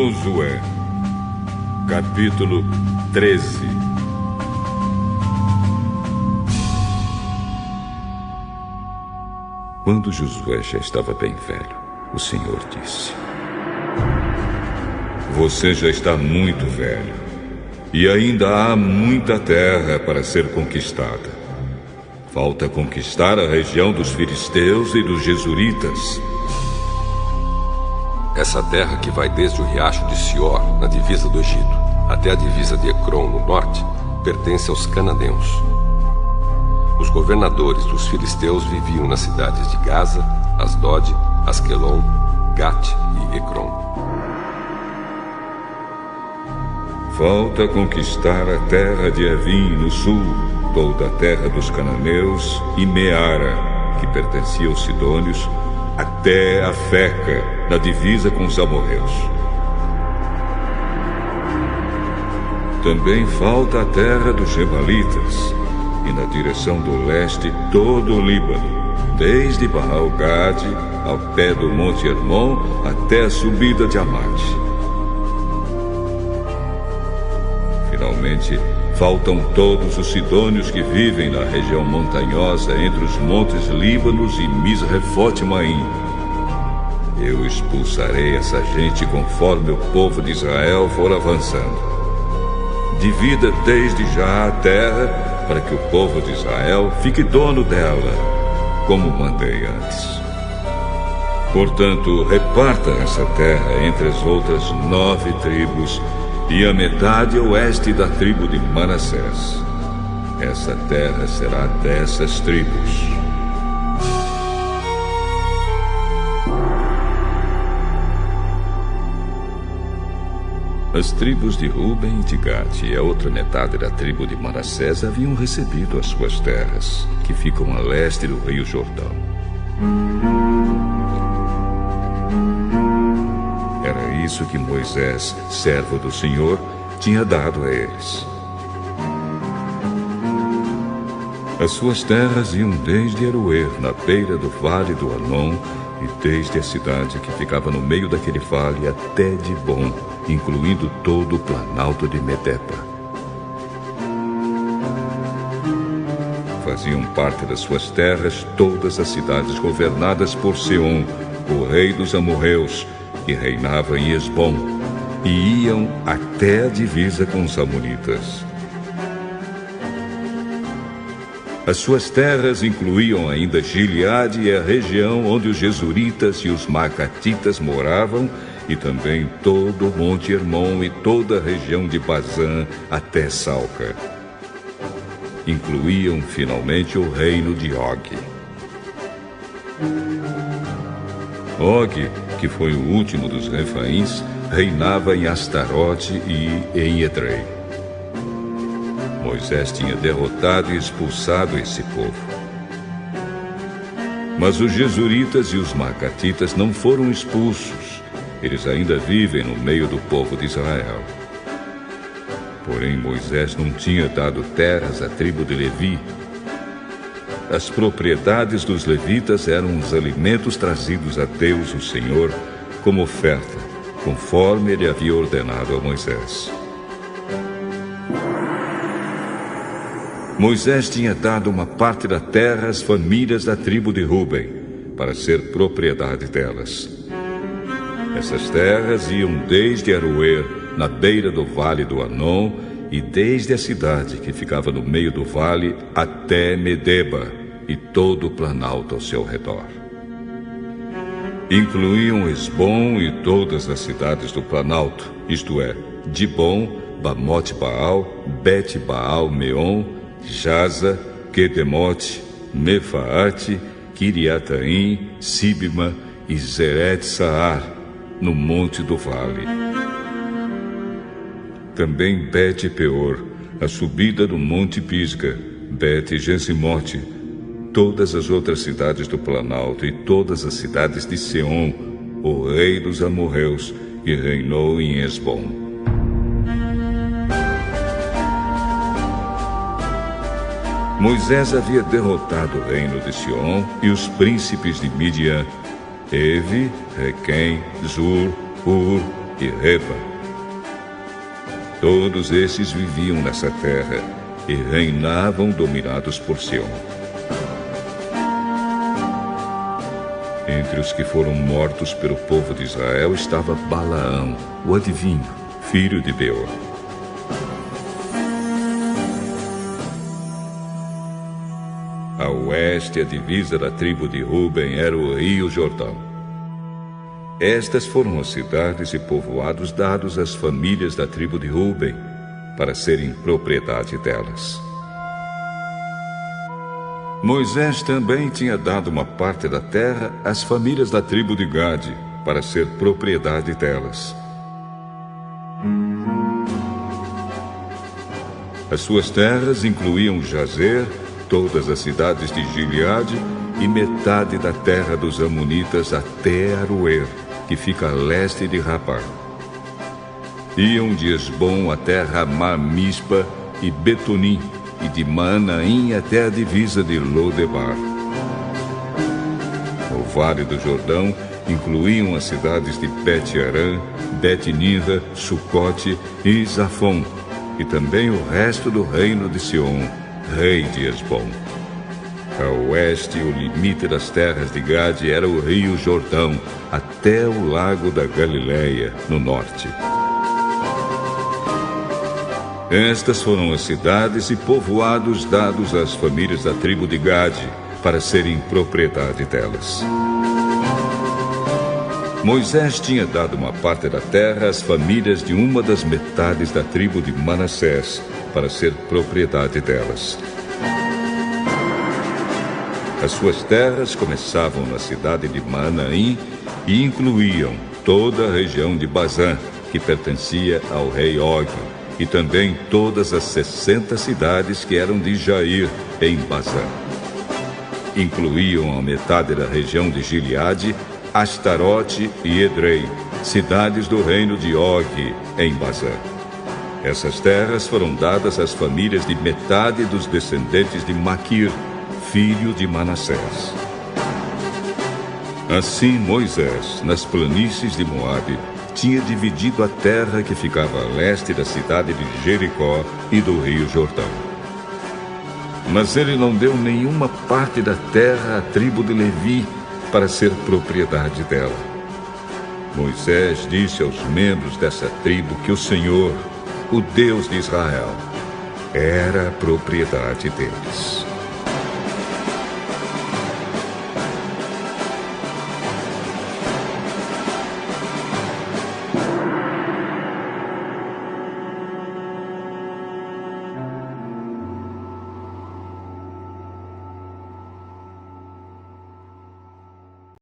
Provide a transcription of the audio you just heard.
Josué, capítulo 13. Quando Josué já estava bem velho, o Senhor disse: Você já está muito velho, e ainda há muita terra para ser conquistada. Falta conquistar a região dos filisteus e dos jesuritas. Essa terra que vai desde o riacho de Sior, na divisa do Egito, até a divisa de Ecrom, no norte, pertence aos cananeus. Os governadores dos filisteus viviam nas cidades de Gaza, Asdod, Asquelon, Gat e Ecrom. Falta conquistar a terra de Evim, no sul, toda a terra dos cananeus e Meara, que pertencia aos sidônios, até a Feca, na divisa com os amorreus. Também falta a terra dos Gebalitas, e na direção do leste todo o Líbano, desde Baal-Gade ao pé do Monte Hermon até a subida de Amate. Finalmente, faltam todos os sidônios que vivem na região montanhosa entre os montes Líbanos e Misrefote-Maim. Eu expulsarei essa gente conforme o povo de Israel for avançando. Divida desde já a terra para que o povo de Israel fique dono dela, como mandei antes. Portanto, reparta essa terra entre as outras 9 tribos e a metade oeste da tribo de Manassés. Essa terra será dessas tribos. As tribos de Ruben e de Gad e a outra metade da tribo de Manassés haviam recebido as suas terras, que ficam a leste do rio Jordão. Era isso que Moisés, servo do Senhor, tinha dado a eles. As suas terras iam desde Aroer, na beira do vale do Arnon, e desde a cidade que ficava no meio daquele vale até Dibon, incluindo todo o planalto de Medepa. Faziam parte das suas terras todas as cidades governadas por Seom, o rei dos amorreus, que reinava em Esbom, e iam até a divisa com os amonitas. As suas terras incluíam ainda Gileade e a região onde os jesuritas e os maacatitas moravam, e também todo o Monte Hermon e toda a região de Bazã até Salca. Incluíam finalmente o reino de Og. Og, que foi o último dos Refaíns, reinava em Astarote e em Edrei. Moisés tinha derrotado e expulsado esse povo. Mas os jesuritas e os maacatitas não foram expulsos. Eles ainda vivem no meio do povo de Israel. Porém, Moisés não tinha dado terras à tribo de Levi. As propriedades dos levitas eram os alimentos trazidos a Deus, o Senhor, como oferta, conforme ele havia ordenado a Moisés. Moisés tinha dado uma parte da terra às famílias da tribo de Ruben, para ser propriedade delas. Essas terras iam desde Aroer, na beira do vale do Arnon, e desde a cidade que ficava no meio do vale até Medeba, e todo o planalto ao seu redor. Incluíam Esbom e todas as cidades do planalto, isto é, Dibon, Bamote-Baal, Bet-Baal-Meon, Jaza, Quedemote, Mefaate, Kiriataim, Sibma e Zeret-Saar, no monte do vale. Também Bet-Peor, a subida do monte Pisga, Bet-Gesimote, todas as outras cidades do planalto e todas as cidades de Seom, o rei dos amorreus, que reinou em Esbom. Moisés havia derrotado o reino de Sion e os príncipes de Midian, Evi, Requém, Zur, Hur, e Reba. Todos esses viviam nessa terra e reinavam dominados por Sion. Entre os que foram mortos pelo povo de Israel estava Balaão, o adivinho, filho de Beor. A oeste, a divisa da tribo de Ruben era o rio Jordão. Estas foram as cidades e povoados dados às famílias da tribo de Ruben, para serem propriedade delas. Moisés também tinha dado uma parte da terra às famílias da tribo de Gade, para ser propriedade delas. As suas terras incluíam Jazer, todas as cidades de Gileade e metade da terra dos amonitas até Aroer, que fica a leste de Rabá. Iam de Esbom até Ramá Mispa e Betonim, e de Maanaim até a divisa de Lodebar. O Vale do Jordão incluíam as cidades de Bet-Arã, Bet-Nimra, Sucote e Zafon, e também o resto do reino de Sion, rei de Esbom. A oeste, o limite das terras de Gade era o rio Jordão, até o lago da Galileia, no norte. Estas foram as cidades e povoados dados às famílias da tribo de Gade, para serem propriedade delas. Moisés tinha dado uma parte da terra às famílias de uma das metades da tribo de Manassés, para ser propriedade delas. As suas terras começavam na cidade de Maanaim e incluíam toda a região de Bazã, que pertencia ao rei Og, e também todas as 60 cidades que eram de Jair, em Bazã. Incluíam a metade da região de Gileade, Astarote e Edrei, cidades do reino de Og, em Bazã. Essas terras foram dadas às famílias de metade dos descendentes de Maquir, filho de Manassés. Assim Moisés, nas planícies de Moabe, tinha dividido a terra que ficava a leste da cidade de Jericó e do rio Jordão. Mas ele não deu nenhuma parte da terra à tribo de Levi, para ser propriedade dela. Moisés disse aos membros dessa tribo que o Senhor, o Deus de Israel, era a propriedade deles.